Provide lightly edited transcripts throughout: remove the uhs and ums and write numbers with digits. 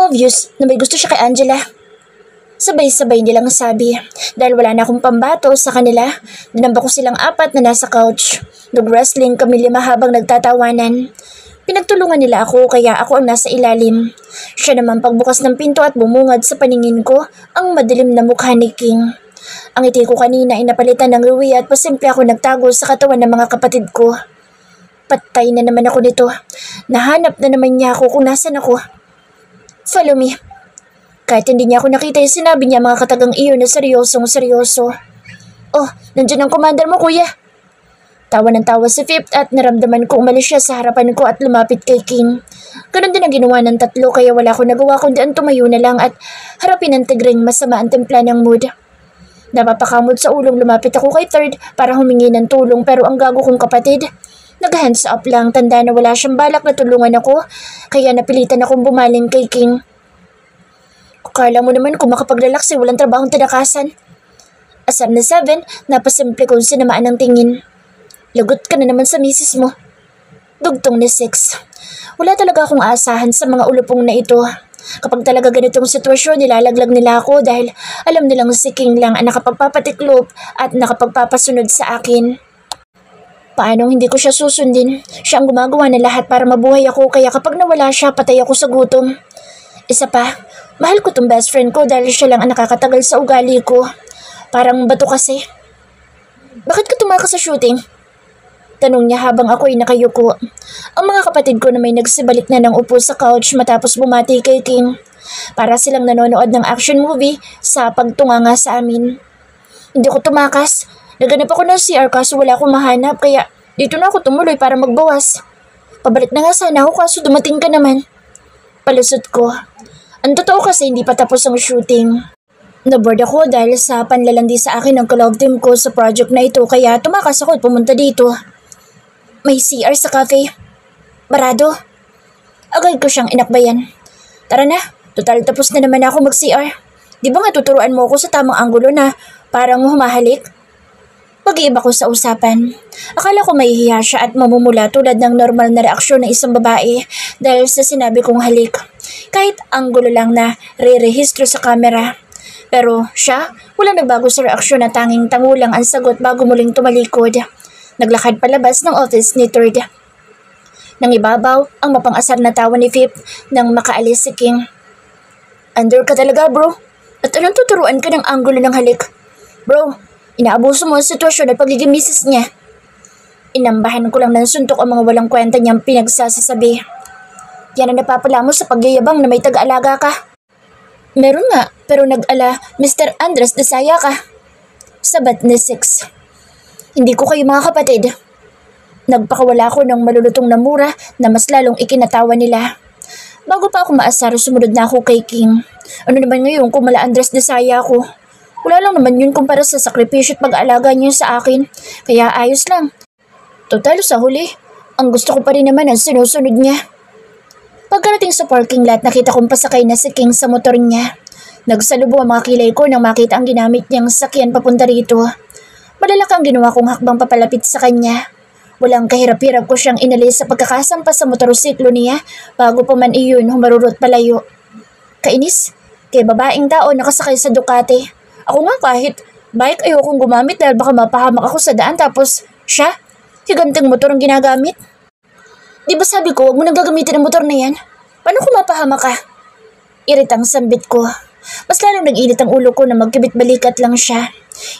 Obvious na may gusto siya kay Angela. Sabay-sabay nilang sabi. Dahil wala na akong pambato sa kanila, dinamba ko silang apat na nasa couch. Nag-wrestling kami 5 habang nagtatawanan. Pinagtulungan nila ako kaya ako ang nasa ilalim. Siya naman pagbukas ng pinto at bumungad sa paningin ko ang madilim na mukha ni King. Ang ngiti ko kanina ay napalitan ng luwi at pasimple ako nagtago sa katawan ng mga kapatid ko. Patay na naman ako nito. Nahanap na naman niya ako kung nasan ako. Follow me. Kahit hindi niya ako nakita, sinabi niya mga katagang iyon na seryosong seryoso. Oh, nandiyan ang commander mo, kuya. Tawa ng tawa si Fifth at naramdaman ko umalis siya sa harapan ko at lumapit kay King. Ganon din ang ginawa ng tatlo kaya wala ko nagawa kundi ang tumayo na lang at harapin ang tigring masama ang timpla ng mood. Napapakamod sa ulong lumapit ako kay Third para humingi ng tulong pero ang gago kong kapatid, nag-hands up lang, tanda na wala siyang balak na tulungan ako kaya napilitan akong bumaling kay King. Kala mo naman kung makapag-relax walang trabahong tinakasan. Asar na 7, napasimple kong sinamaan ng tingin. Lagot ka na naman sa misis mo. Dugtong na 6. Wala talaga akong aasahan sa mga ulupong na ito. Kapag talaga ganitong sitwasyon, nilalaglag nila ako dahil alam nilang si King lang ang nakapagpapatiklop at nakapagpapasunod sa akin. Paanong hindi ko siya susundin? Siya ang gumagawa ng lahat para mabuhay ako kaya kapag nawala siya, patay ako sa gutom. Isa pa, mahal ko tong best friend ko dahil siya lang ang nakakatagal sa ugali ko. Parang bato kasi. Bakit ka tumakas sa shooting? Tanong niya habang ako'y nakayuko. Ang mga kapatid ko na may nagsibalik na ng upo sa couch matapos bumati kay King. Para silang nanonood ng action movie sa pagtunganga sa amin. Hindi ko tumakas. Naganap ako ng CR kaso wala akong mahanap kaya dito na ako tumuloy para magbawas. Pabalik na nga sana ako kaso dumating ka naman. Palusot ko. Ang totoo kasi hindi pa tapos ang shooting. Naboard ako dahil sa panlalandi sa akin ng collab team ko sa project na ito kaya tumakas ako at pumunta dito. May CR sa cafe. Barado. Agad ko siyang inakbayan. Tara na, total tapos na naman ako mag-CR. Di ba nga tuturuan mo ako sa tamang anggulo na parang humahalik? Pag-iiba ko sa usapan. Akala ko mahihiya siya at mamumula tulad ng normal na reaksyon ng isang babae dahil sa sinabi kong halik. Kahit anggulo lang na re-rehistro sa kamera. Pero siya, walang nagbago sa reaksyon na tanging tangulang ang sagot bago muling tumalikod. Naglakad palabas ng office ni Third. Nang ibabaw, ang mapang-asar na tawa ni Fifth nang makaalis si King. Under ka talaga bro. At anong tuturuan ka ng anggulo ng halik? Bro, inaabuso mo ang sitwasyon at pagiging misis niya. Inambahan ko lang ng suntok ang mga walang kwenta niyang pinagsasasabi. Yan ang napapala mo sa pagyayabang na may taga-alaga ka. Meron nga, pero nag-ala Mr. Andres Desaya ka. Sabat ni 6. Hindi ko kayo mga kapatid. Nagpakawala ko ng malulutong na mura na mas lalong ikinatawa nila. Bago pa ako maasar, sumunod na ako kay King. Ano naman ngayon kung mala Andres Desaya ako? Wala lang naman yun kumpara sa sakripisyo at pag-aalaga niyo sa akin. Kaya ayos lang. Total sa huli, ang gusto ko pa rin naman ang sinusunod niya. Pagkarating sa parking lot, nakita kong pasakay na si King sa motor niya. Nagsalubo ang mga kilay ko nang makita ang ginamit niyang sakyan papunta rito. Malalaki ang ginawa kong hakbang papalapit sa kanya. Walang kahirap-hirap ko siyang inalis sa pagkakasampa sa motorsiklo niya bago pa man iyon humarurot palayo. Kainis, kay babaeng tao nakasakay sa Ducati. Ako nga kahit bike ayokong gumamit dahil baka mapahamak ako sa daan tapos siya, higanting motor ang ginagamit. Di ba sabi ko, huwag mo nang gagamitin ang motor na yan? Paano kung mapahamak ka? Iritang sambit ko. Mas lalong nag-init ang ulo ko na magkibit-balikat lang siya.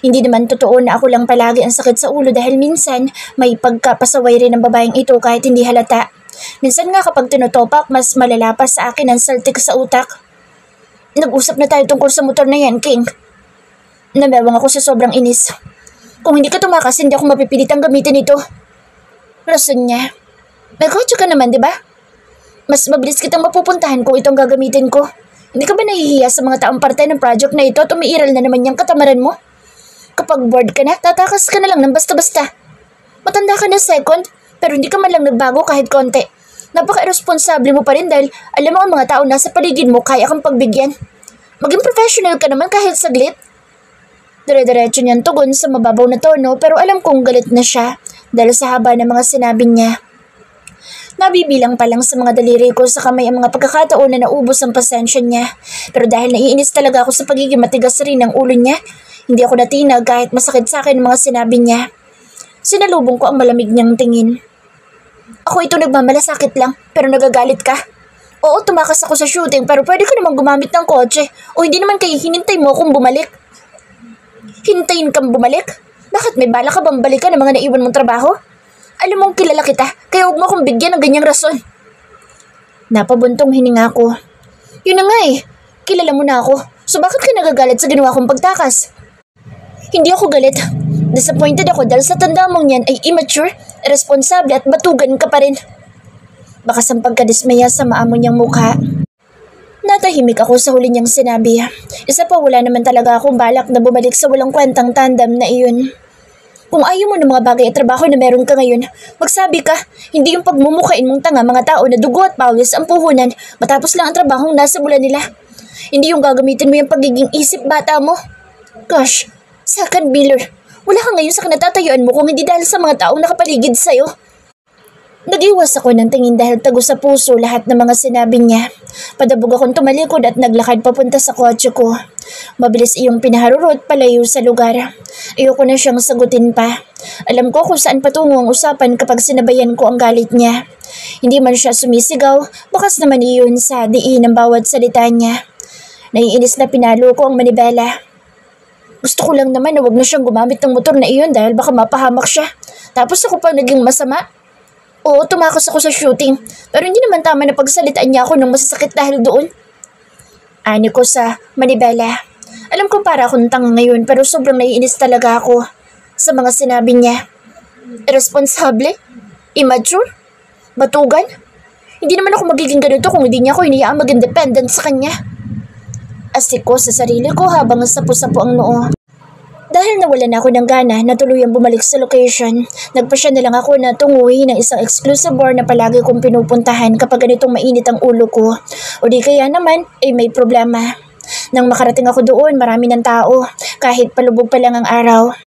Hindi naman totoo na ako lang palagi ang sakit sa ulo dahil minsan may pagkapasaway rin ng babaeng ito kahit hindi halata. Minsan nga kapag tinutopak, mas malala pa sa akin ang saltik sa utak. Nag-usap na tayo tungkol sa motor na yan, King. Namewang ako sa sobrang inis. Kung hindi ka tumakas, hindi ako mapipilitang gamitin ito. Rason niya. May kotse ka naman, di ba? Mas mabilis kitang mapupuntahan kung itong gagamitin ko. Hindi ka ba nahihiya sa mga taong parte ng project na ito at umiiral na naman yung katamaran mo? Kapag bored ka na, tatakas ka na lang ng basta-basta. Matanda ka na second, pero hindi ka man lang nagbago kahit konti. Napaka-irresponsable mo pa rin dahil alam mo ang mga tao nasa paligid mo kaya kang pagbigyan. Maging professional ka naman kahit saglit. Dire-diretso niyang tugon sa mababaw na tono pero alam kong galit na siya dahil sa haba ng mga sinabi niya. Nabibilang pa lang sa mga daliri ko sa kamay ang mga pagkakataon na naubos ang pasensya niya. Pero dahil naiinis talaga ako sa pagiging matigas rin ng ulo niya, hindi ako natinag kahit masakit sa akin ang mga sinabi niya. Sinalubong ko ang malamig niyang tingin. Ako ito nagmamalasakit lang, pero nagagalit ka. Oo, tumakas ako sa shooting pero pwede ka namang gumamit ng kotse o hindi naman kayo hinintay mo akong bumalik. Hintayin kang bumalik? Bakit may bala ka bang balikan ng mga naiwan mong trabaho? Alam mong kilala kita, kaya huwag mo akong bigyan ng ganyang rason. Napabuntong hininga ko. Yun na nga eh, kilala mo na ako. So bakit ka nagagalit sa ginawa kong pagtakas? Hindi ako galit. Disappointed ako dahil sa tanda mong yan ay immature, irresponsible at batugan ka pa rin. Bakas ang pagkadismaya sa maamo niyang mukha. Natahimik ako sa huli niyang sinabi. Isa pa wala naman talaga akong balak na bumalik sa walang kwentang tandem na iyon. Kung ayaw mo ng mga bagay at trabaho na meron ka ngayon, magsabi ka, hindi yung pagmumukain mong tanga mga tao na dugo at pawis ang puhunan matapos lang ang trabahong nasa mula nila. Hindi yung gagamitin mo yung pagiging isip bata mo. Gosh, second biller, wala ka ngayon sa kinatatayuan mo kung hindi dahil sa mga taong nakapaligid sa'yo. Nag-iwas ako ng tingin dahil tago sa puso lahat ng mga sinabi niya. Padabog akong tumalikod at naglakad papunta sa kotse ko. Mabilis iyong pinaharurot palayo sa lugar. Ayoko na siyang sagutin pa. Alam ko kung saan patungo ang usapan kapag sinabayan ko ang galit niya. Hindi man siya sumisigaw, bakas naman iyon sa diin ng bawat salita niya. Naiinis na pinalo ko ang manibela. Gusto ko lang naman na wag na siyang gumamit ng motor na iyon dahil baka mapahamak siya. Tapos ako pang naging masama. Oo, tumakas ako sa shooting, pero hindi naman tama na pagsalitaan niya ako ng masasakit dahil doon. Ani ko sa manibela. Alam ko para akong tanga ngayon pero sobrang naiinis talaga ako sa mga sinabi niya. Irresponsible? Immature? Batugan? Hindi naman ako magiging ganito kung hindi niya ako hiniyaang mag-independent sa kanya. Asik ko sa sarili ko habang sapo-sapo ang noo. Dahil nawalan ako ng gana na tuluyang bumalik sa location, nagpasya na lang ako na tunguhin ng isang exclusive bar na palagi kong pinupuntahan kapag ganitong mainit ang ulo ko. O di kaya naman, may problema. Nang makarating ako doon, marami ng tao, kahit palubog pa lang ang araw.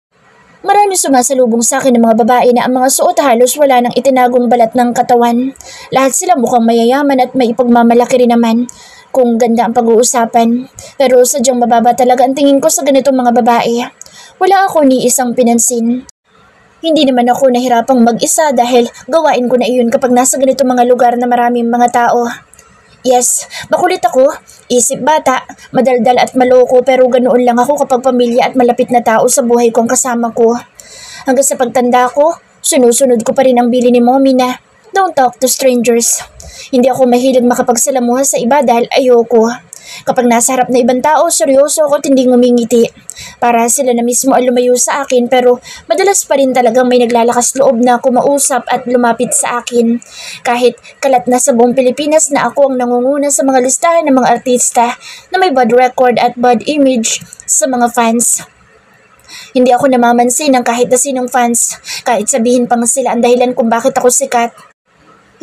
Marami sumasalubong sa akin ng mga babae na ang mga suot halos wala nang itinagong balat ng katawan. Lahat sila mukhang mayayaman at may ipagmamalaki rin naman kung ganda ang pag-uusapan. Pero sadyang mababa talaga ang tingin ko sa ganitong mga babae. Wala ako ni isang pinansin. Hindi naman ako nahirapang mag-isa dahil gawain ko na iyon kapag nasa ganitong mga lugar na maraming mga tao. Yes, makulit ako, isip bata, madaldal at maloko pero ganoon lang ako kapag pamilya at malapit na tao sa buhay ko ang kasama ko. Hanggang sa pagtanda ko, sinusunod ko pa rin ang bili ni mommy na don't talk to strangers. Hindi ako mahilig makapagsalamuha sa iba dahil ayoko. Kapag nasa harap na ibang tao, seryoso ako at hindi ngumingiti. Para sila na mismo ang lumayo sa akin pero madalas pa rin talagang may naglalakas loob na kumausap at lumapit sa akin. Kahit kalat na sa buong Pilipinas na ako ang nangunguna sa mga listahan ng mga artista na may bad record at bad image sa mga fans. Hindi ako namamansin ng kahit na sinong fans, kahit sabihin pang sila ang dahilan kung bakit ako sikat.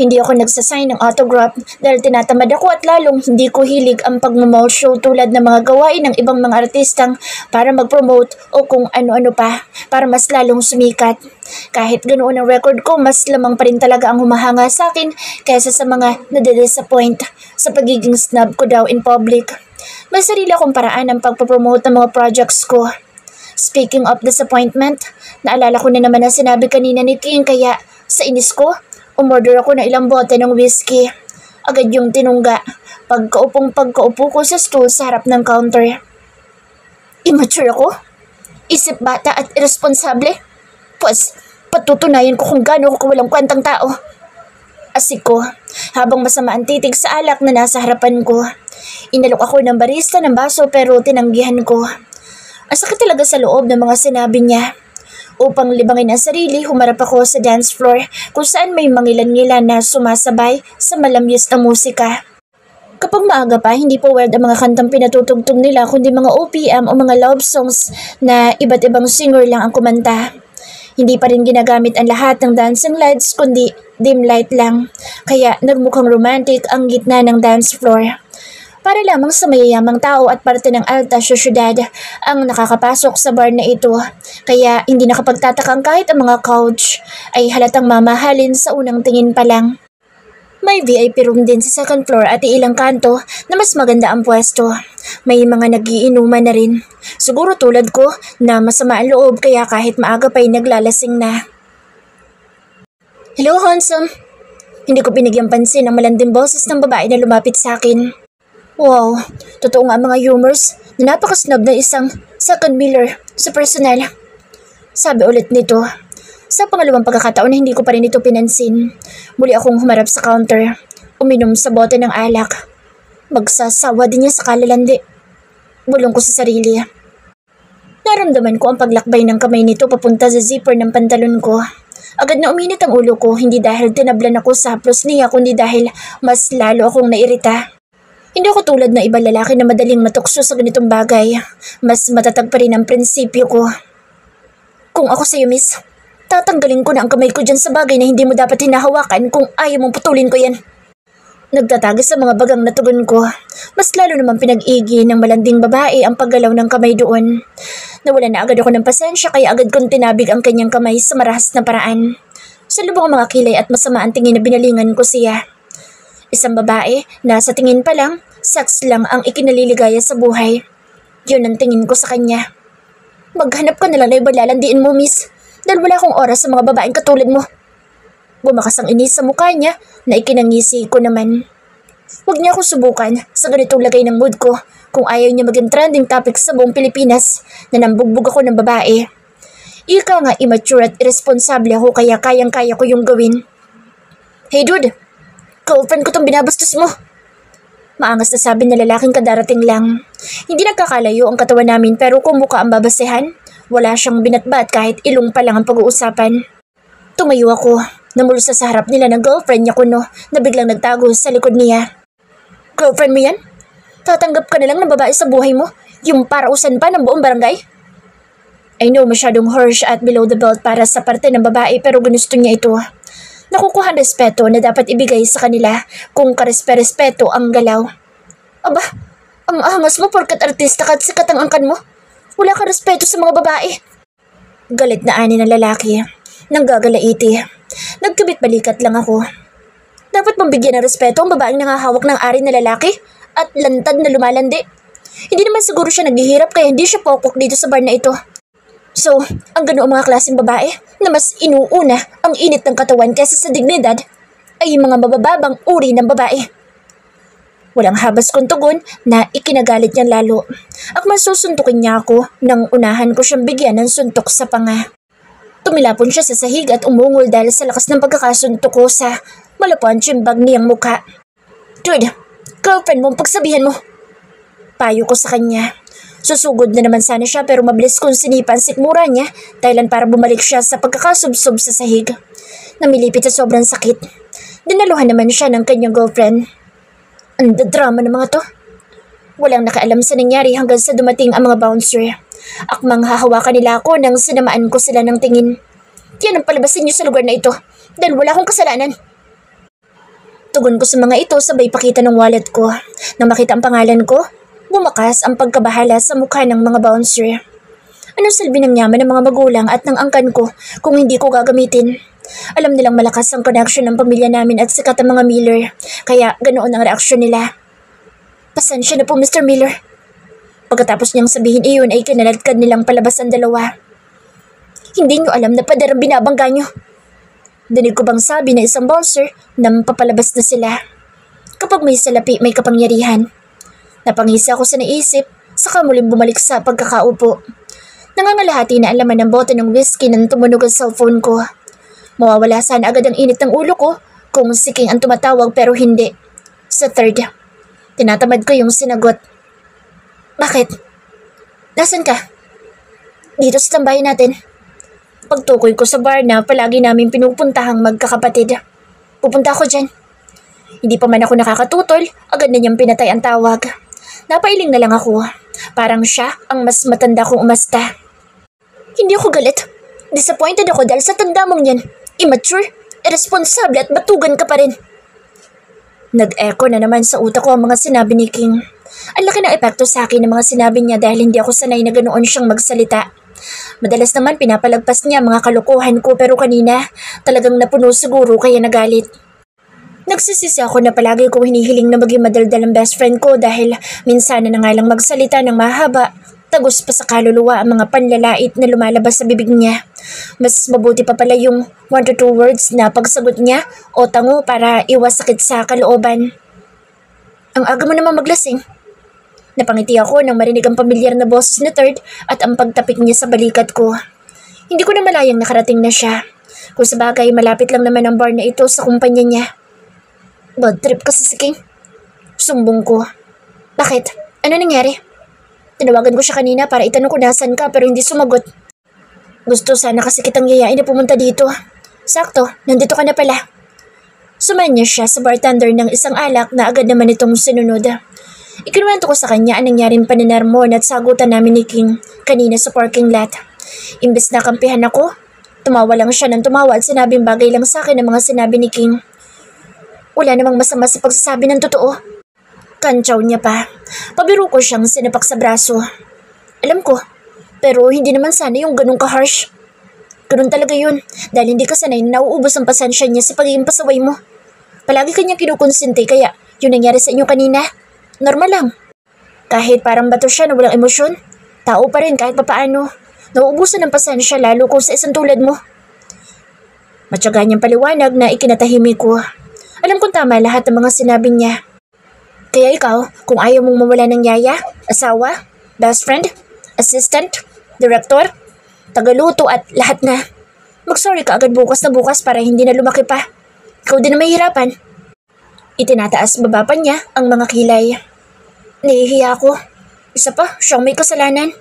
Hindi ako nagsasign ng autograph dahil tinatamad ako at lalong hindi ko hilig ang pag-mall show tulad ng mga gawain ng ibang mga artistang para mag-promote o kung ano-ano pa para mas lalong sumikat. Kahit ganoon ang record ko, mas lamang pa rin talaga ang humahanga sa akin kaysa sa mga nade-disappoint sa pagiging snob ko daw in public. May sarili akong paraan ng pagpapromote ng mga projects ko. Speaking of disappointment, naalala ko na naman ang sinabi kanina ni King kaya sa inis ko, umorder ako ng ilang bote ng whiskey. Agad yung tinungga. Pagkaupo ko sa stool sa harap ng counter. Immature ako? Isip bata at irresponsable? Pues, patutunayan ko kung gaano ako kawalang kwentang tao. Asik ko, habang masama ang titig sa alak na nasa harapan ko. Inalok ako ng barista ng baso pero tinanggihan ko. Ang sakit talaga sa loob ng mga sinabi niya. Upang libangin ang sarili, humarap ako sa dance floor kung saan may mangilan-ngilan na sumasabay sa malamyas na musika. Kapag maaga pa, hindi pa weird ang mga kantang pinatutugtog nila kundi mga OPM o mga love songs na iba't ibang singer lang ang kumanta. Hindi pa rin ginagamit ang lahat ng dancing lights kundi dim light lang, kaya nagmukhang romantic ang gitna ng dance floor. Para lamang sa mayayamang tao at parte ng alta syudad ang nakakapasok sa bar na ito. Kaya hindi nakapagtatakang kahit ang mga couch ay halatang mamahalin sa unang tingin pa lang. May VIP room din sa second floor at ilang kanto na mas maganda ang pwesto. May mga nagiinuman na rin. Siguro tulad ko na masama ang loob kaya kahit maaga pa'y naglalasing na. Hello, handsome. Hindi ko binigyan pansin ang malanding boses ng babae na lumapit sa akin. Wow, totoo nga mga rumors na napakasnob na isang second miller sa personal. Sabi ulit nito. Sa pangalawang pagkakataon na hindi ko pa rin ito pinansin, muli akong humarap sa counter, uminom sa bote ng alak. Magsasawa din niya sa kalalandi. Bulong ko sa sarili. Naramdaman ko ang paglakbay ng kamay nito papunta sa zipper ng pantalon ko. Agad na uminit ang ulo ko, hindi dahil tinablan ako sa haplos niya, kundi dahil mas lalo akong nairita. Hindi ako tulad ng ibang lalaki na madaling matukso sa ganitong bagay. Mas matatag pa rin ang prinsipyo ko. Kung ako sa'yo, miss, tatanggalin ko na ang kamay ko dyan sa bagay na hindi mo dapat hinahawakan kung ayaw mong putulin ko yan. Nagtatagas sa mga bagang na tugon ko. Mas lalo naman pinag-igi ng malanding babae ang paggalaw ng kamay doon. Nawala na agad ako ng pasensya kaya agad kong tinabig ang kanyang kamay sa marahas na paraan. Sa lubong ang mga kilay at masama ang tingin na binalingan ko siya. Isang babae na sa tingin pa lang, sex lang ang ikinaliligaya sa buhay. Yun ang tingin ko sa kanya. Maghanap ka na lang na iba lalandiin mo, miss. Dahil wala akong oras sa mga babaeng katulad mo. Bumakas ang inis sa mukha niya na ikinangisi ko naman. Huwag niya akong subukan sa ganitong lagay ng mood ko kung ayaw niya maging trending topic sa buong Pilipinas na nambugbog ako ng babae. Ika nga immature at irresponsable ako kaya kayang-kaya ko yung gawin. Hey dude, girlfriend ko tong binabastos mo. Maangas na sabi na lalaking kadarating lang. Hindi nagkakalayo ang katawan namin pero kung mukha ang babasehan, wala siyang binatbat kahit ilong pa lang ang pag-uusapan. Tumayo ako. Namulsa sa harap nila ng girlfriend niya kuno na biglang nagtago sa likod niya. Girlfriend mo yan? Tatanggap ka na lang ng babae sa buhay mo? Yung parausan pa ng buong barangay? I know masyadong harsh at below the belt para sa parte ng babae pero gusto niya ito. Nakukuha ang respeto na dapat ibigay sa kanila kung karespe-respeto ang galaw. Aba, ang angas mo porkat artista ka at sikat ang angkan mo. Wala ka respeto sa mga babae. Galit na ani ng lalaki. Nanggagalaiti. Nagkabit balikat lang ako. Dapat bang bigyan ng respeto ang babaeng nangahawak ng ari na lalaki at lantad na lumalandi? Hindi naman siguro siya naghihirap kaya hindi siya pokok dito sa bar na ito. So, ang ganoong mga klaseng babae na mas inuuna ang init ng katawan kaysa sa dignidad ay mga mabababang uri ng babae. Walang habas kong tugon na ikinagalit niya lalo. Akman susuntukin niya ako nang unahan ko siyang bigyan ng suntok sa panga. Tumilapon siya sa sahig at umungol dahil sa lakas ng pagkakasuntok ko sa malapuan tsimbag niyang mukha. Dude, girlfriend mo pagsabihan mo. Payo ko sa kanya. Susugod na naman sana siya pero mabilis kong sinipan sikmura niya dahilan para bumalik siya sa pagkakasubsob sa sahig. Namilipit sa sobrang sakit. Dinaluhan naman siya ng kanyang girlfriend. Ang drama ng mga to. Walang nakaalam sa nangyari hanggang sa dumating ang mga bouncer. Akmang hahawakan nila ako nang sinamaan ko sila ng tingin. Yan ang palabasin niyo sa lugar na ito dahil wala akong kasalanan. Tugon ko sa mga ito sabay pakita ng wallet ko. Nang makita ang pangalan ko, bumakas ang pagkabahala sa mukha ng mga bouncer. Anong silbi ng yaman ng mga magulang at ng angkan ko kung hindi ko gagamitin? Alam nilang malakas ang connection ng pamilya namin at sikat ang mga Miller, kaya ganoon ang reaksyon nila. Pasensya na po, Mr. Miller. Pagkatapos niyang sabihin iyon ay kinaladkad nilang palabas ang dalawa. Hindi niyo alam na pader ang binabangga niyo. Dinig ko bang sabi na isang bouncer na papalabas na sila. Kapag may salapi, may kapangyarihan. Napangisa ako sa naisip, saka muling bumalik sa pagkakaupo. Nangangalahati na ang laman ng bote ng whiskey nang tumunog ang cellphone ko. Mawawala sana agad ang init ng ulo ko kung siking ang tumatawag pero hindi. Sa third, tinatamad ko yung sinagot. Bakit? Nasaan ka? Dito sa tambayan natin. Pagtukoy ko sa bar na palagi namin pinupuntahang magkakapatid. Pupunta ako dyan. Hindi pa man ako nakakatutol, agad na niyang pinatay ang tawag. Napailing na lang ako. Parang siya ang mas matanda kong umasta. Hindi ako galit. Disappointed ako dahil sa tanda mong yan. Immature, irresponsible at batugan ka pa rin. Nag-echo na naman sa utak ko ang mga sinabi ni King. Ang laki ng epekto sa akin ng mga sinabi niya dahil hindi ako sanay na ganoon siyang magsalita. Madalas naman pinapalagpas niya mga kalokohan ko pero kanina talagang napuno siguro kaya nagalit. Nagsisisi ako na palagi kong hinihiling na maging madaldal ang best friend ko dahil minsan na nga lang magsalita ng mahaba, tagos pa sa kaluluwa ang mga panlalait na lumalabas sa bibig niya. Mas mabuti pa pala yung 1 to 2 words na pagsagot niya o tango para iwas sakit sa kalooban. Ang aga mo naman maglasing. Napangiti ako nang marinig ang pamilyar na boses ni Third at ang pagtapik niya sa balikat ko. Hindi ko na malayang nakarating na siya. Kung sabagay, malapit lang naman ang bar na ito sa kumpanya niya. Bad trip kasi si King. Sumbong ko. Bakit? Ano nangyari? Tinawagan ko siya kanina para itanong kung nasan ka pero hindi sumagot. Gusto sana kasi kitang yayain na pumunta dito. Sakto, nandito ka na pala. Sumanya siya sa bartender ng isang alak na agad naman itong sinunod. Ikinuwento ko sa kanya ang nangyaring paninarmon at sagutan namin ni King kanina sa parking lot. Imbes na kampihan ako, tumawa lang siya ng tumawa at sinabing bagay lang sa akin ang mga sinabi ni King. Wala namang masama sa pagsasabi ng totoo. Kantsaw niya pa. Pabiro ko siyang sinapak sa braso. Alam ko, pero hindi naman sana yung ganun ka-harsh. Ganun talaga yun, dahil hindi ka sanay na nauubos ang pasensya niya sa pagiging pasaway mo. Palagi kanya kinukonsente kaya yun nangyari sa inyo kanina. Normal lang. Kahit parang bato siya na walang emosyon, tao pa rin kahit papaano. Nauubusan ng pasensya lalo kung sa isang tulad mo. Matyaga niyang paliwanag na ikinatahimik ko. Alam kong tama lahat ng mga sinabi niya. Kaya ikaw, kung ayaw mong mawala ng yaya, asawa, best friend, assistant, director, tagaluto at lahat na, mag-sorry ka agad bukas na bukas para hindi na lumaki pa. Ikaw din na mahihirapan. Itinataas baba pa niya ang mga kilay. Nahihiya ako. Isa pa, siyang may kasalanan.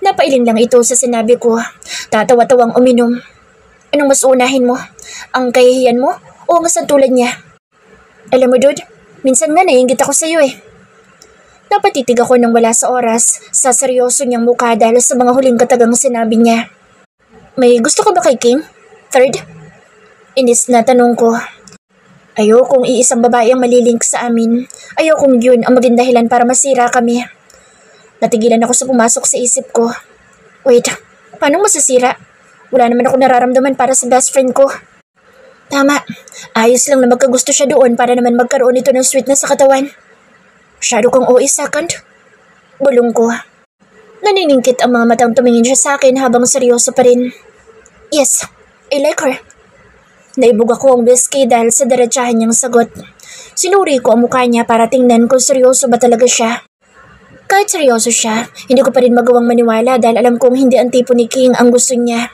Napailing lang ito sa sinabi ko. Tatawa-tawang uminom. Anong mas unahin mo? Ang kahihiyan mo o ang tulad niya? Alam mo, dude, minsan nga naiinggit ako sa'yo eh. Napatitig ako nang wala sa oras sa seryoso niyang mukha dahil sa mga huling katagang sinabi niya. May gusto ka ba kay King? Third? Inis na tanong ko. Ayokong iisang babae ang malilink sa amin. Ayokong yun ang maging dahilan para masira kami. Natigilan ako sa pumasok sa isip ko. Wait, paano masasira? Wala naman ako nararamdaman para sa best friend ko. Tama, ayos lang na magkagusto siya doon para naman magkaroon ito ng sweetness sa katawan. Masyado kang OA second. Bulong ko. Naniningkit ang mga matang tumingin siya sa akin habang seryoso pa rin. Yes, I like her. Naibog ako ang whiskey dahil sa diretsahan niyang sagot. Sinuri ko ang mukha niya para tingnan kung seryoso ba talaga siya. Kahit seryoso siya, hindi ko pa rin magawang maniwala dahil alam kong hindi ang tipo ni King ang gusto niya.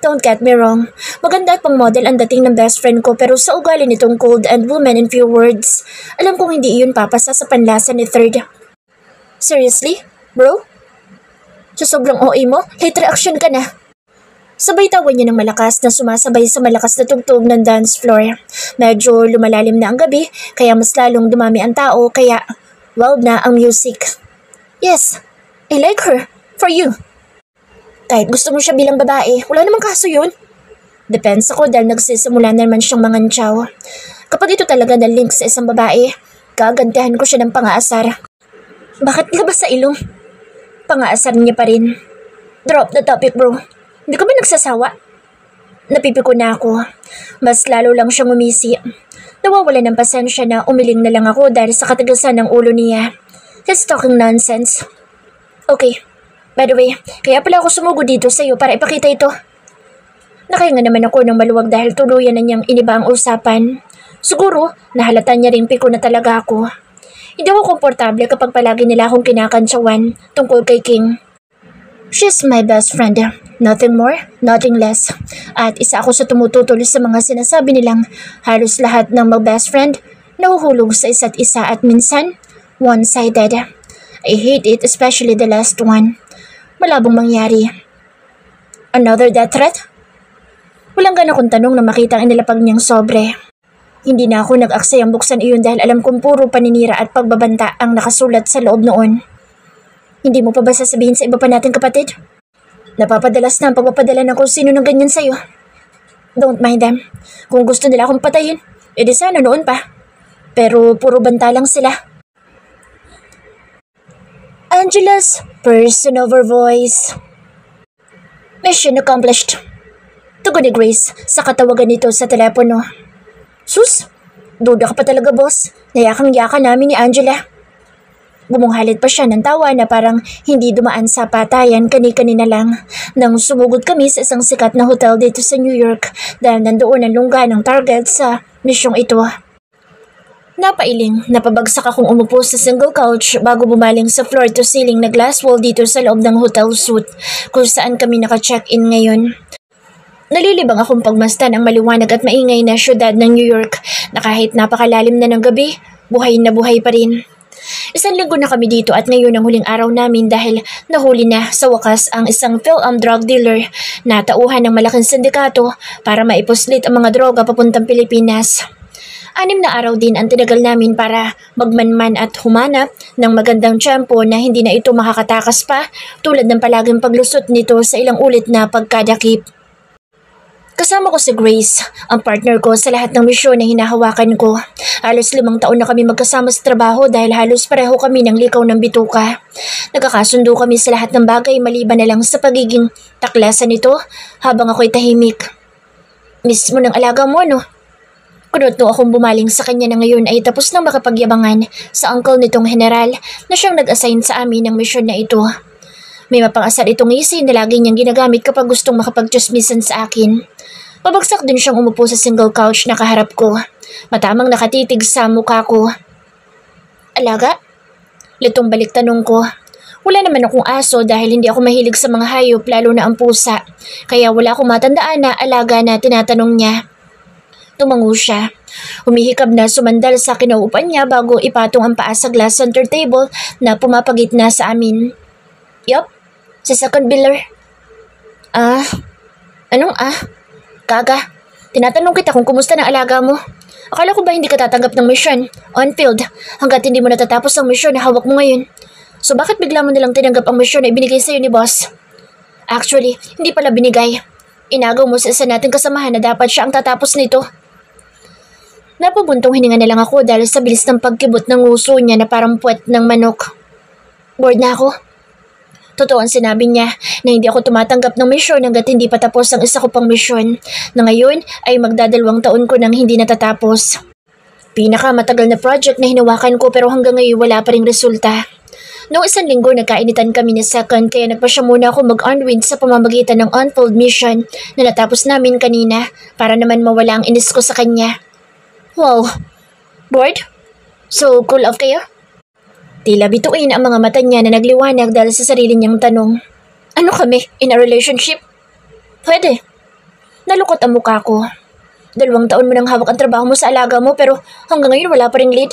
Don't get me wrong, maganda at pang model ang dating ng best friend ko pero sa ugali nitong cold and woman in few words, alam kong hindi iyon papasa sa panlasa ni Third. Seriously, bro? Sa sobrang OA mo, hate reaction ka na. Sabay tawa niya ng malakas na sumasabay sa malakas na tugtog ng dance floor. Medyo lumalalim na ang gabi, kaya mas lalong dumami ang tao, kaya wild na ang music. Yes, I like her. For you. Kahit gusto mo siya bilang babae, wala namang kaso yun. Depends ako dahil nagsisimula na naman siyang mangantsaw. Kapag ito talaga na link sa isang babae, gagantihan ko siya ng pang-aasar. Bakit labas sa ilong? Pang-aasar niya pa rin. Drop the topic, bro. Hindi ka ba nagsasawa? Napipiko na ako. Mas lalo lang siyang umisi. Nawawala ng pasensya na umiling na lang ako dahil sa katagasan ng ulo niya. He's talking nonsense. Okay, by the way, kaya pala ako sumugod dito sa iyo para ipakita ito. Nakahinga naman ako ng maluwag dahil tuluyan na niyang iniba ang usapan. Siguro, nahalata niya rin piko na talaga ako. Hindi ako komportable kapag palagi nila akong kinakantsawan tungkol kay King. She's my best friend. Nothing more, nothing less. At isa ako sa tumututol sa mga sinasabi nilang halos lahat ng mag-best friend nahuhulog sa isa't isa at minsan, one-sided. I hate it, especially the last one. Malabong mangyari. Another death threat? Walang gana kong tanong na makita ang inilapag niyang sobre. Hindi na ako nag-aksayang buksan iyon dahil alam kong puro paninira at pagbabanta ang nakasulat sa loob noon. Hindi mo pa ba sasabihin sa iba pa nating kapatid? Napapadalas na ang pagpapadala ng kung sino ng ganyan sa'yo. Don't mind them. Kung gusto nila akong patayin, edi sana noon pa. Pero puro banta lang sila. Angela's person over voice. Mission accomplished. Tugon ni Grace sa katawagan nito sa telepono. Sus, Duda ka pa talaga, boss. Nayakang-yaka namin ni Angela. Bumunghalit pa siya ng tawa na parang hindi dumaan sa patayan kani-kanina lang nang sumugod kami sa isang sikat na hotel dito sa New York dahil nandoon ang lungga ng target sa misyong ito. Napailing, napabagsak akong umupo sa single couch bago bumaling sa floor-to-ceiling na glass wall dito sa loob ng hotel suite kung saan kami naka-check-in ngayon. Nalilibang akong pagmasdan ang maliwanag at maingay na syudad ng New York na kahit napakalalim na ng gabi, buhay na buhay pa rin. Isang linggo na kami dito at ngayon ang huling araw namin dahil nahuli na sa wakas ang isang PhilAm drug dealer na tauhan ng malaking sindikato para maipuslit ang mga droga papuntang Pilipinas. 6 na araw din ang tinagal namin para magmanman at humanap ng magandang tiyempo na hindi na ito makakatakas pa tulad ng palaging paglusot nito sa ilang ulit na pagkadakip. Kasama ko si Grace, ang partner ko sa lahat ng misyon na hinahawakan ko. Halos 5 taon na kami magkasama sa trabaho dahil halos pareho kami ng likaw ng bituka. Nagkakasundo kami sa lahat ng bagay maliban na lang sa pagiging taklasan nito habang ako'y tahimik. Miss mo ng alaga mo, no? Kunot no akong bumaling sa kanya na ngayon ay tapos nang makapagyabangan sa uncle nitong general na siyang nag-assign sa amin ng misyon na ito. May mapang-asar itong ngisi na lagi niyang ginagamit kapag gustong makapag-chismisan sa akin. Pabagsak din siyang umupo sa single couch na kaharap ko. Matamang nakatitig sa mukha ko. Alaga? Litong balik tanong ko. Wala naman akong aso dahil hindi ako mahilig sa mga hayop lalo na ang pusa. Kaya wala akong matandaan na alaga na tinatanong niya. Tumango siya. Humihikab na sumandal sa kinauupan niya bago ipatong ang paa sa glass center table na pumapagitna sa amin. Yup, sa second pillar. Anong Kaga, tinatanong kita kung kumusta na alaga mo. Akala ko ba hindi ka tatanggap ng mission, on-field, hanggat hindi mo natatapos ang mission na hawak mo ngayon. So bakit bigla mo nilang tinanggap ang mission na ibinigay sa'yo ni boss? Actually, hindi pala binigay. Inagaw mo sa isa nating kasamahan na dapat siya ang tatapos nito. Napabuntong hininga na lang ako dahil sa bilis ng pagkibot ng nguso niya na parang puwet ng manok. Bored na ako. Totoo ang sinabi niya na hindi ako tumatanggap ng misyon hanggat hindi pa tapos ang isa ko pang misyon na ngayon ay magdadalawang taon ko nang hindi natatapos. Pinakamatagal na project na hinawakan ko pero hanggang ngayon wala pa ring resulta. Noong 1 linggo nagkainitan kami ni Second kaya nagpasya muna ako mag-unwind sa pamamagitan ng unfold mission na natapos namin kanina para naman mawala ang inis ko sa kanya. Wow, bored? So cool off kayo? Tila bituin ang mga mata niya na nagliwanag dahil sa sarili niyang tanong. Ano kami? In a relationship? Pwede. Nalukot ang mukha ko. 2 taon mo nang hawak ang trabaho mo sa alaga mo pero hanggang ngayon wala pa ring lead.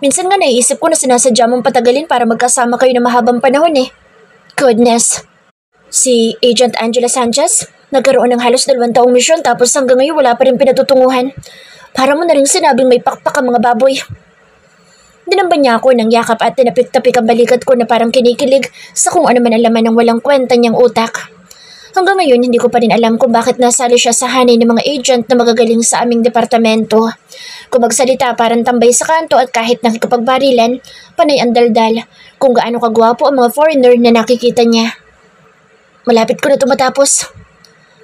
Minsan nga naiisip ko na sinasadya mong patagalin para magkasama kayo na mahabang panahon eh. Goodness. Si Agent Angela Sanchez, nagkaroon ng halos 2 taong misyon tapos hanggang ngayon wala pa rin pinatutunguhan. Para mo na rin sinabing may pakpak ang mga baboy. Dinamba niya ako ng yakap at tinapik-tapik ang balikat ko na parang kinikilig sa kung ano man ang laman ng walang kwenta niyang utak. Hanggang ngayon hindi ko pa rin alam kung bakit nasali siya sa hanay ng mga agent na magagaling sa aming departamento. Kung magsalita parang tambay sa kanto at kahit nakikipagbarilan, panay ang daldal kung gaano kagwapo ang mga foreigner na nakikita niya. Malapit ko na tumatapos.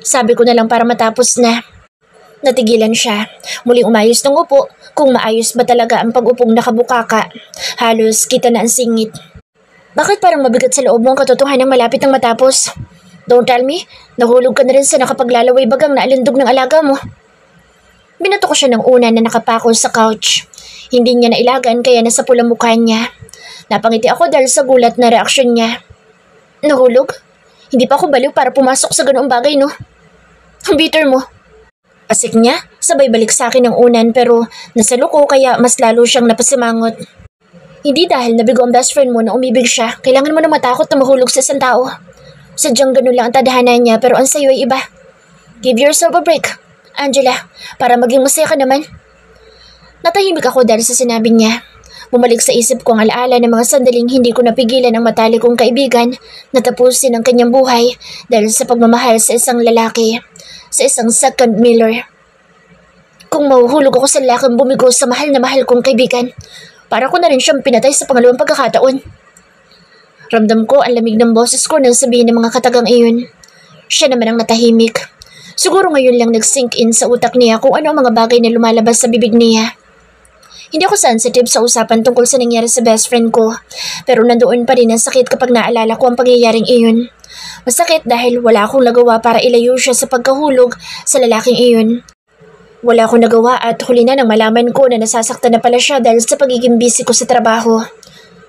Sabi ko na lang para matapos na. Natigilan siya. Muling umayos ng upo kung maayos ba talaga ang pag-upong nakabukaka. Halos kita na ang singit. Bakit parang mabigat sa loob mo ang katotohanan malapit ng matapos? Don't tell me, nahulog ka na rin sa nakapaglalaway bagang naalindog ng alaga mo. Binato ko siya ng una na nakapako sa couch. Hindi niya nailagan kaya nasa pulang mukha niya. Napangiti ako dahil sa gulat na reaksyon niya. Nahulog? Hindi pa ako baliw para pumasok sa ganoong bagay, no? Ang bitter mo. Asik niya, sabay balik sa akin ng unan pero nasalo ko kaya mas lalo siyang napasimangot. Hindi dahil nabigo ang best friend mo na umibig siya, kailangan mo na matakot na mahulog sa isang tao. Sadyang ganun lang ang tadhana niya pero ang sayo ay iba. Give yourself a break, Angela, para maging masaya ka naman. Natahimik ako dahil sa sinabi niya. Bumalik sa isip ko ang alaala ng mga sandaling hindi ko napigilan ang matali kong kaibigan na tapusin ang kanyang buhay dahil sa pagmamahal sa isang lalaki. Sa isang second Miller. Kung mahuhulog ako sa lakang bumigo sa mahal na mahal kong kaibigan, para ko na rin siyang pinatay sa pangalawang pagkakataon. Ramdam ko ang lamig ng boses ko nang sabihin ng mga katagang iyon. Siya naman ang natahimik. Siguro ngayon lang nag-sink in sa utak niya kung ano ang mga bagay na lumalabas sa bibig niya. Hindi ako sensitive sa usapan tungkol sa nangyari sa best friend ko, pero nandoon pa rin ang sakit kapag naalala ko ang pangyayaring iyon. Masakit dahil wala akong nagawa para ilayo siya sa pagkahulog sa lalaking iyon. Wala akong nagawa at huli na nang malaman ko na nasasaktan na pala siya dahil sa pagiging busy ko sa trabaho.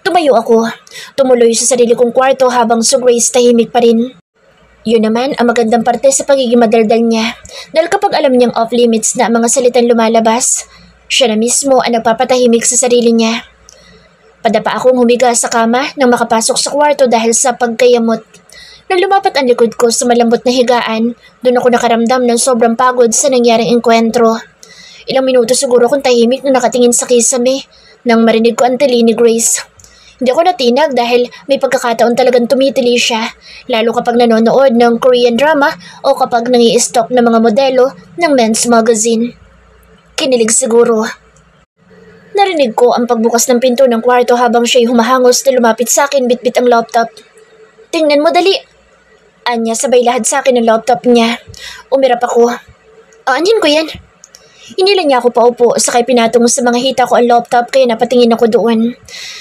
Tumayo ako, tumuloy sa sarili kong kwarto habang si Grace tahimik pa rin. Yun naman ang magandang parte sa pagiging madaldal niya dahil kapag alam niyang off-limits na ang mga salitang lumalabas, siya na mismo ang nagpapatahimik sa sarili niya. Padapa akong humiga sa kama nang makapasok sa kwarto dahil sa pagkayamot. Nang lumapat ang likod ko sa malambot na higaan, doon ako nakaramdam ng sobrang pagod sa nangyaring engkwentro. Ilang minuto siguro akong tahimik na nakatingin sa kisame nang marinig ko ang tili ni Grace. Hindi ako natinag dahil may pagkakataon talagang tumitili siya, lalo kapag nanonood ng Korean drama o kapag nangi-stalk ng mga modelo ng men's magazine. Kinilig siguro. Narinig ko ang pagbukas ng pinto ng kwarto habang siya'y humahangos na lumapit sa akin bitbit ang laptop. Tingnan mo dali! Anya sabay lahad sa akin ang laptop niya. Umirap ako. Anin ko yan? Hindi lang niya ako paupo sakay pinatong sa mga hita ko ang laptop kaya napatingin ako doon.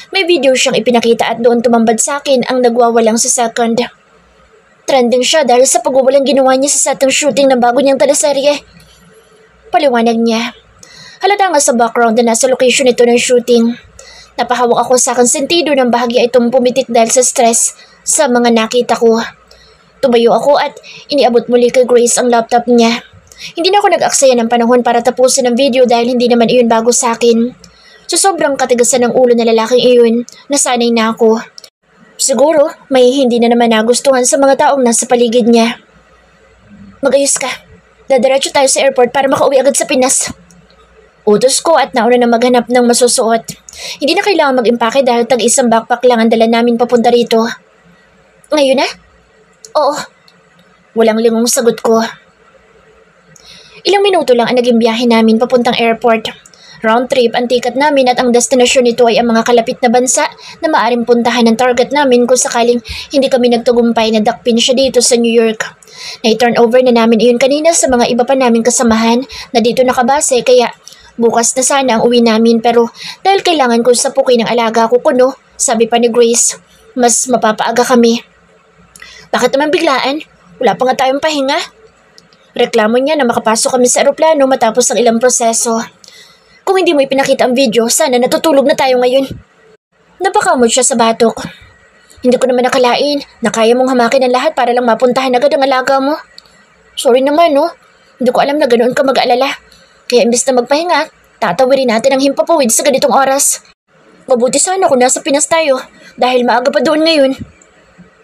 May video siyang ipinakita at doon tumambad sa akin ang nagwawalang sa second. Trending siya dahil sa pagwawalang ginawa niya sa setang shooting ng bago niyang teleserye. Paliwanag niya. Halata nga sa background na nasa location ito ng shooting. Napahawak ako sa aking sentido ng bahagya itong pumitik dahil sa stress sa mga nakita ko. Tumayo ako at iniabot muli kay Grace ang laptop niya. Hindi na ako nag-aksaya ng panahon para tapusin ang video dahil hindi naman iyon bago sa akin. So sobrang katigasan ng ulo na lalaking iyon, nasanay na ako. Siguro, may hindi na naman nagustuhan sa mga taong nasa paligid niya. Mag-ayos ka. Dadiretso tayo sa airport para makauwi agad sa Pinas. Utos ko at nauna na maghanap ng masusuot. Hindi na kailangan mag-impake dahil tag-isang backpack lang ang dala namin papunta rito. Ngayon na? Oo. Walang lingong sagot ko. Ilang minuto lang ang naging biyahe namin papuntang airport. Round trip ang ticket namin at ang destinasyon nito ay ang mga kalapit na bansa na maaaring puntahan ng target namin kung sakaling hindi kami nagtagumpay na dakpin siya dito sa New York. Na-turn over na namin iyon kanina sa mga iba pa naming kasamahan na dito nakabase kaya bukas na sana ang uwi namin pero dahil kailangan kong sapukin ang alaga ko kuno, sabi pa ni Grace, mas mapapaaga kami. Bakit naman biglaan? Wala pa nga tayong pahinga. Reklamo niya na makapasok kami sa eroplano matapos ang ilang proseso. Kung hindi mo ipinakita ang video, sana natutulog na tayo ngayon. Napakamod siya sa batok. Hindi ko naman nakalain na kaya mong hamakin ang lahat para lang mapuntahan agad ang alaga mo. Sorry naman no, hindi ko alam na ganoon ka mag-aalala. Kaya imbes na magpahinga, tatawirin natin ang himpapawid sa ganitong oras. Mabuti sana kung nasa Pinas tayo dahil maaga pa doon ngayon.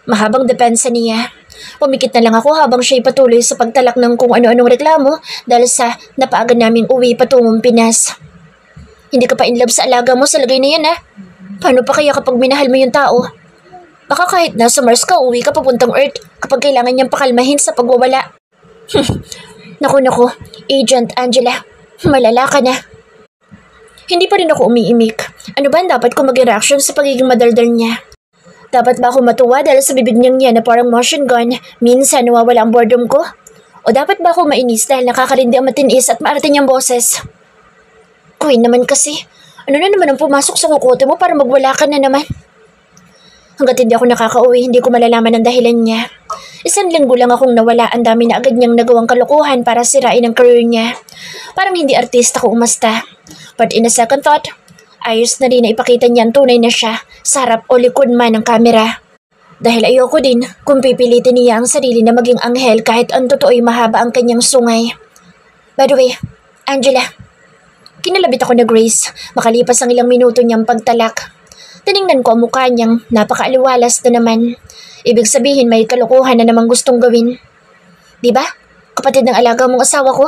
Mahabang depensa niya. Pumikit na lang ako habang siya'y patuloy sa pagtalak ng kung ano-anong reklamo dahil sa napaaga naming uwi patungong Pinas. Hindi ka pa in love sa alaga mo sa lagay na yan Paano pa kaya kapag minahal mo yung tao? Baka kahit nasa Mars ka, uwi ka papuntang Earth kapag kailangan niyang pakalmahin sa pagwawala. Naku, Agent Angela, malala ka na. Hindi pa rin ako umiimik. Ano ba ang dapat ko maging reaction sa pagiging madaldal niya? Dapat ba ako matuwa dahil sa bibig niyang yan na parang machine gun, minsan nawawala ang boredom ko? O dapat ba ako mainis dahil nakakarindi ang matinis at maarating niyang boses? Queen naman kasi, ano na naman ang pumasok sa kukote mo para magwala ka na naman? Hanggat hindi ako nakakauwi, hindi ko malalaman ang dahilan niya. Isang linggo lang akong nawala, ang dami na agad niyang nagawang kalokohan para sirain ang career niya. Parang hindi artista ko umasta. But in a second thought, ayos na rin na ipakita niya ang tunay na siya sa harap o likod man ng kamera. Dahil ayoko din kung pipilitin niya ang sarili na maging anghel kahit ang totoo'y mahaba ang kanyang sungay. By the way, Angela, kinalabit ako na Grace makalipas ang ilang minuto niyang pagtalak. Tiningnan ko ang mukha niyang napakaaliwalas na naman. Ibig sabihin may kalokohan na namang gustong gawin. Diba? Kapatid ng alaga mong asawa ko?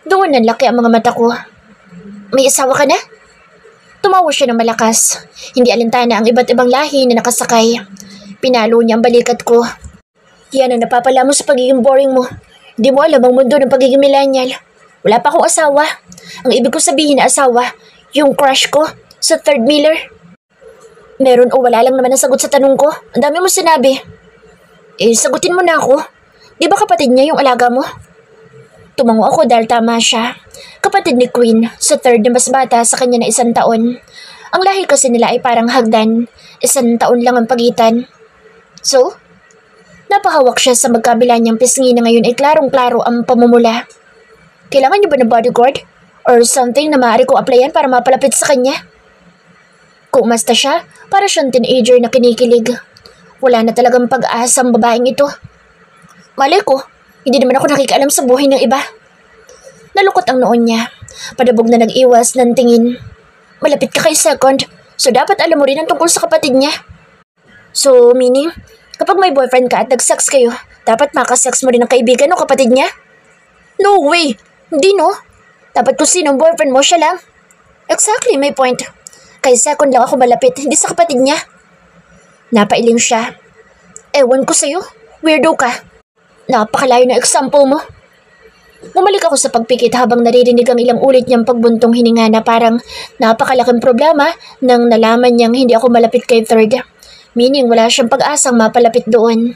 Doon nanlaki ang mga mata ko. May asawa ka na? Tumawa siya ng malakas. Hindi alintana ang iba't ibang lahi na nakasakay. Pinalo niya ang balikat ko. Yan ang napapala mo sa pagiging boring mo. Hindi mo alam ang mundo ng pagiging millennial. Wala pa akong asawa. Ang ibig ko sabihin na asawa, yung crush ko sa third Miller. Meron o wala lang naman ang sagot sa tanong ko. Ang dami mo sinabi. Sagutin mo na ako. Di ba kapatid niya yung alaga mo? Tumango ako dahil tama siya. Kapatid ni Queen, sa third na mas bata sa kanya na 1 taon. Ang lahi kasi nila ay parang hagdan, 1 taon lang ang pagitan. So, napahawak siya sa magkabila niyang pisngi na ngayon ay klarong-klaro ang pamumula. Kailangan niyo ba ng bodyguard? Or something na maaari ko applyan para mapalapit sa kanya? Kung umasta siya, para siyang teenager na kinikilig. Wala na talagang pag-asa ang babaeng ito. Malay ko, hindi naman ako nakikialam sa buhay ng iba. Nalukot ang noon niya. Padabog na nag-iwas ng tingin. Malapit ka kay Second, so dapat alam mo rin ang tungkol sa kapatid niya. So, meaning, kapag may boyfriend ka at nag-sex kayo, dapat makasex mo rin ang kaibigan o kapatid niya? No way! Hindi no? Dapat kung sino ang boyfriend mo, siya lang. Exactly, may point. Kay Second lang ako malapit, hindi sa kapatid niya. Napailing siya. Ewan ko sa'yo, weirdo ka. Napakalayo na example mo. Bumalik ako sa pagpikit habang naririnig ang ilang ulit niyang pagbuntong hininga na parang napakalaking problema nang nalaman niyang hindi ako malapit kay Third. Meaning wala siyang pag-asang mapalapit doon.